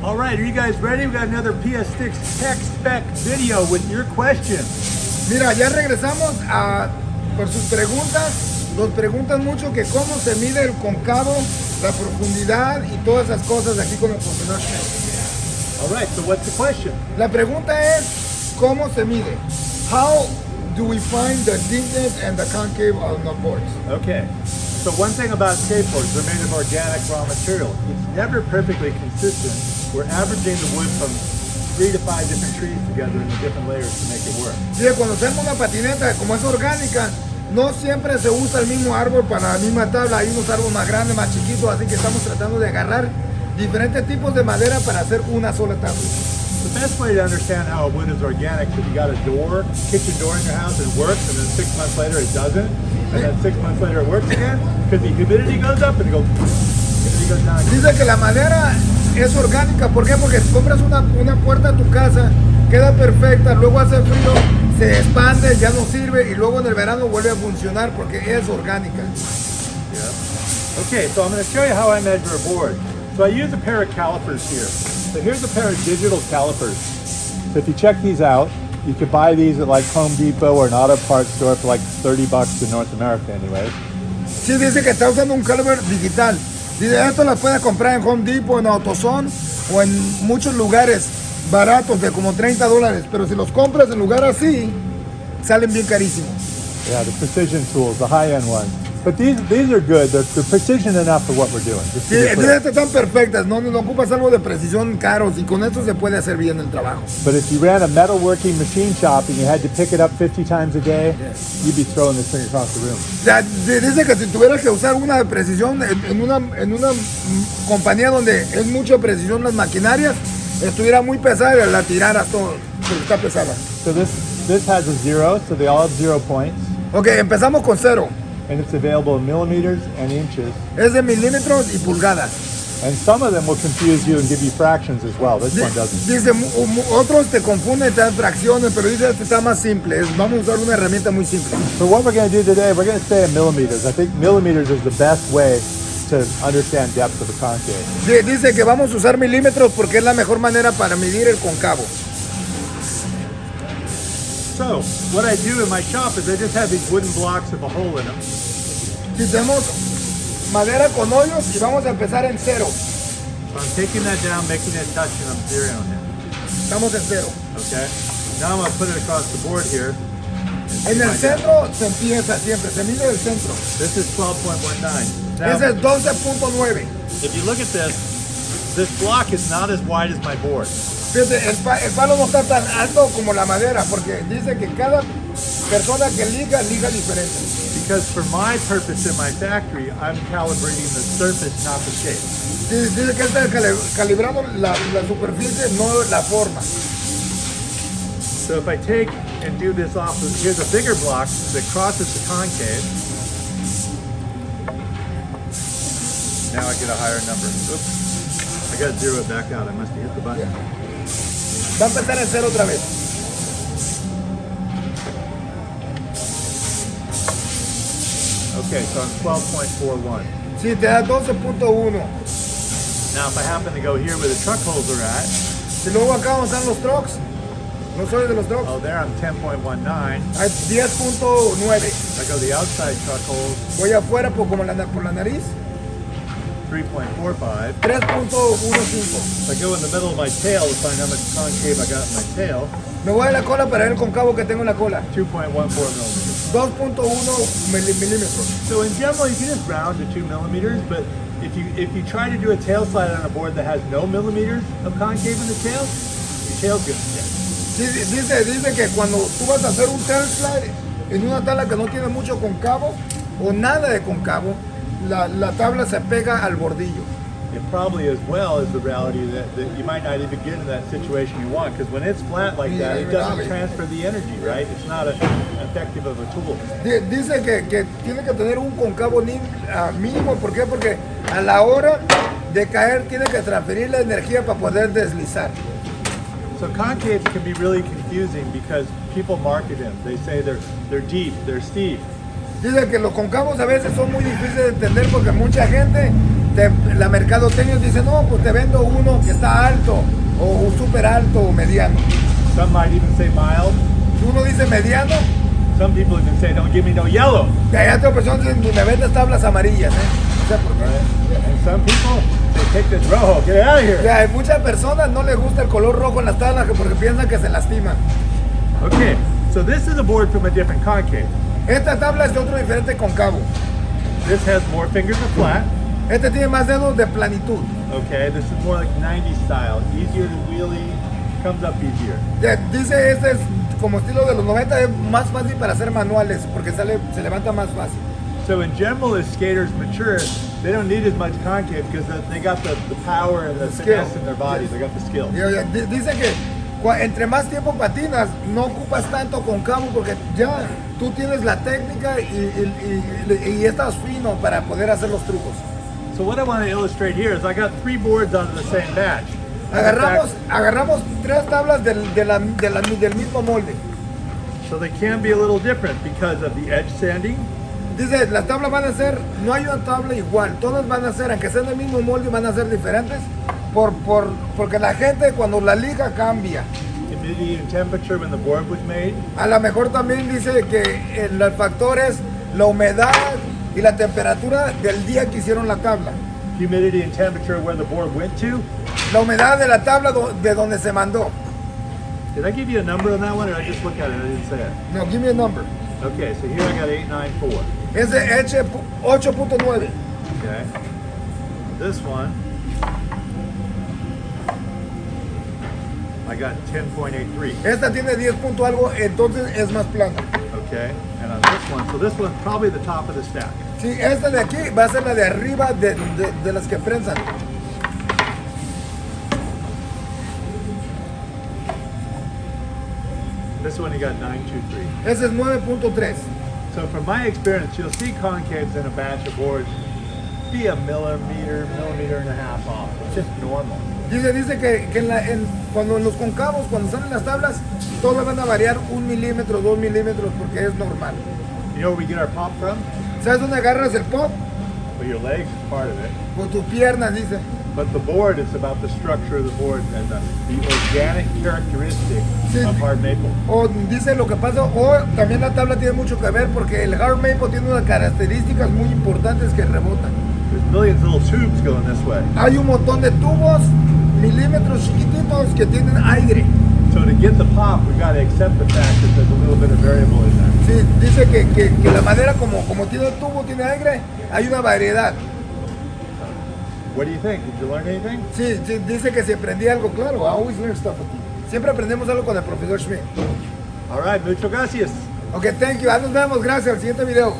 All right, are you guys ready? We got another PS6 Tech Spec video with your questions. Mira, ya regresamos por sus preguntas. Nos preguntan mucho que cómo se mide el cóncavo, la profundidad y todas esas cosas aquí con el profesor. All right, so what's the question? La pregunta es, ¿cómo se mide? How do we find the deepness and the concave on the boards? Okay, so one thing about skateboards, they're made of organic raw material. It's never perfectly consistent. We're averaging the wood from 3 to 5 different trees together in the different layers to make it work. Sí, cuando hacemos una patineta, como es orgánica, no siempre se usa el mismo árbol para la misma tabla. Hay unos árboles más grandes, más chiquitos, así que estamos tratando de agarrar diferentes tipos de madera para hacer una sola tabla. The best way to understand how a wood is organic is if you got a door, kitchen door in your house, it works, and then 6 months later it doesn't, and then 6 months later it works again, because the humidity goes up and humidity goes down. Dice que la madera es orgánica. ¿Por qué? Porque si compras una puerta a tu casa, queda perfecta, luego hace frío, se expande, ya no sirve, y luego en el verano vuelve a funcionar porque es orgánica. Yeah. Okay, so I'm going to show you how I measure a board. So I use a pair of calipers here. So here's a pair of digital calipers. So if you check these out, you could buy these at like Home Depot or an auto parts store for like $30 in North America anyway. Sí, dice que está usando un caliper digital. Dice, esto las puedes comprar en Home Depot, en AutoZone o en muchos lugares baratos de como $30, pero si los compras en lugar así, salen bien carísimos. Yeah, the precision tools, the high-end ones. But these are good. They're precision enough for what we're doing. Sí, estas están perfectas, no ocupas algo de precisión caros y con esto se puede hacer bien el trabajo. But if you ran a metalworking machine shop and you had to pick it up 50 times a day, you'd be throwing this thing across the room. Ya, dice que si tuvieras que usar una de precisión en una compañía donde es mucha precisión las maquinarias, estuviera muy pesada y la tiraras todo, porque está pesada. So this has a 0, so they all have 0 points. Ok, empezamos con 0. And it's available in millimeters and inches. Es de milímetros y pulgadas. And some of them will confuse you and give you fractions as well. This one doesn't. Dice, otros te confunden, te dan fracciones, pero dice que está más simple. Vamos a usar una herramienta muy simple. So what we're going to do today, we're going to stay in millimeters. I think millimeters is the best way to understand depth of a concave. Dice que vamos a usar milímetros porque es la mejor manera para medir el cóncavo. So, what I do in my shop is I just have these wooden blocks with a hole in them. Si tenemos madera con hoyos y vamos a empezar en 0. So I'm taking that down, making it touch, and I'm zeroing it. Estamos en 0. Okay? Now I'm going to put it across the board here. En el centro se empieza siempre, se mide el centro. This is 12.19. Now, Ese es 12.9. if you look at this block is not as wide as my board. Fíjate, el palo no está tan alto como la madera, porque dice que cada persona que liga diferente. Because for my purpose in my factory, I'm calibrating the surface, not the shape. Dice que está calibrando la superficie, no la forma. So if I take and do this off, here's a bigger block that crosses the concave. Now I get a higher number. Oops. I got to zero it back out. I must have hit the button. Yeah. Va a empezar en 0 otra vez. Okay, so I'm 12.41. Sí, te da 12.1. Now if I happen to go here where the truck holes are at. Si luego acá donde están los trucks, no soy de los trucks. Oh, there I'm 10.19. Hay 10.9. I go the outside truck holes. Voy afuera por la nariz. 3.45. 3.15. I go in the middle of my tail to find how much concave I got in my tail. Me voy a la cola para ver el cóncavo que tengo en la cola. 2.14 millimeters. 2.1 milímetros. So in general, you can just round to 2 millimeters, but if you try to do a tail slide on a board that has no millimeters of concave in the tail, your tail's gonna stick. Dice que cuando tú vas a hacer un tail slide en una tabla que no tiene mucho cóncavo o nada de cóncavo, la tabla se pega al bordillo. It probably as well is the reality that you might not even get in that situation you want, because when it's flat like that, it doesn't transfer the energy, right? It's not effective of a tool. Dice que tiene que tener un cóncavo mínimo. ¿Por qué? Porque a la hora de caer tiene que transferir la energía para poder deslizar. So concaves can be really confusing because people market them. They say they're deep, they're steep. Dice que los cóncavos a veces son muy difíciles de entender porque mucha gente la mercadotecnia dice, no, pues te vendo uno que está alto, o súper alto, o mediano. Some might even say mild. Uno dice mediano, Some people even say, don't give me no yellow. y hay otras personas que dicen, me vendes tablas amarillas, No sé por qué. Right? And some people, they take this rojo, get it out of here. Ya, hay muchas personas no les gusta el color rojo en las tablas porque piensan que se lastiman. Okay, so this is a board from a different concave. Esta tabla es de otro diferente concavo. This has more fingers of flat. Este tiene más dedos de planitud. Okay, this is more like 90s style. Easier to wheelie, comes up easier. Ya, dice este es como estilo de los 90, es más fácil para hacer manuales porque se levanta más fácil. So in general, as skaters mature, they don't need as much concave because they got the power and the Skill. finesse in their bodies. They got the skill. Dice que entre más tiempo patinas, no ocupas tanto concavo porque ya tú tienes la técnica y estás fino para poder hacer los trucos. So what I want to illustrate here is I got 3 boards out of the same batch. Agarramos 3 tablas del mismo molde. So they can be a little different because of the edge sanding. Dice, las tablas van a ser, no hay una tabla igual, todas van a ser, aunque sean del mismo molde, van a ser diferentes, porque la gente cuando la liga cambia. Humidity and temperature when the board was made. A lo mejor también dice que el factor es la humedad y la temperatura del día que hicieron la tabla. Humidity and temperature where the board went to. La humedad de la tabla de donde se mandó. Did I give you a number on that one, or did I just look at it? I didn't say it. No, give me a number. Okay, so here I got 894. Es de 8.9. Okay. This one, I got 10.83. Esta tiene 10 punto algo, entonces es más plana. Okay, and on this one, so this one's probably the top of the stack. Sí, esta de aquí va a ser la de arriba de las que prensan. This one you got 923. Ese es 9.3. So from my experience, you'll see concaves in a batch of boards be a millimeter and a half off. It's just normal. Dice que cuando en los concavos, cuando salen las tablas, todas van a variar 1 milímetro, 2 milímetros, porque es normal. You know where we get our pop from? ¿Sabes dónde agarras el pop? Well, your legs is part of it. Con tus piernas, dice. But the board is about the structure of the board and the organic characteristic Sí. of hard maple. O dice lo que pasa, o también la tabla tiene mucho que ver porque el hard maple tiene unas características muy importantes que rebotan. There's millions of little tubes going this way. Hay un montón de tubos, milímetros chiquititos que tienen aire. So to get the pop, we got to accept the fact that there's a little bit of variable in there. Sí, dice que la madera como tiene tubo, tiene aire, hay una variedad. What do you think? Did you learn anything? Sí, dice que si aprendí algo, claro, I always learn stuff aquí. Siempre aprendemos algo con el profesor Schmidt. All right, muchas gracias. Ok, thank you. Nos vemos, gracias. Al siguiente video.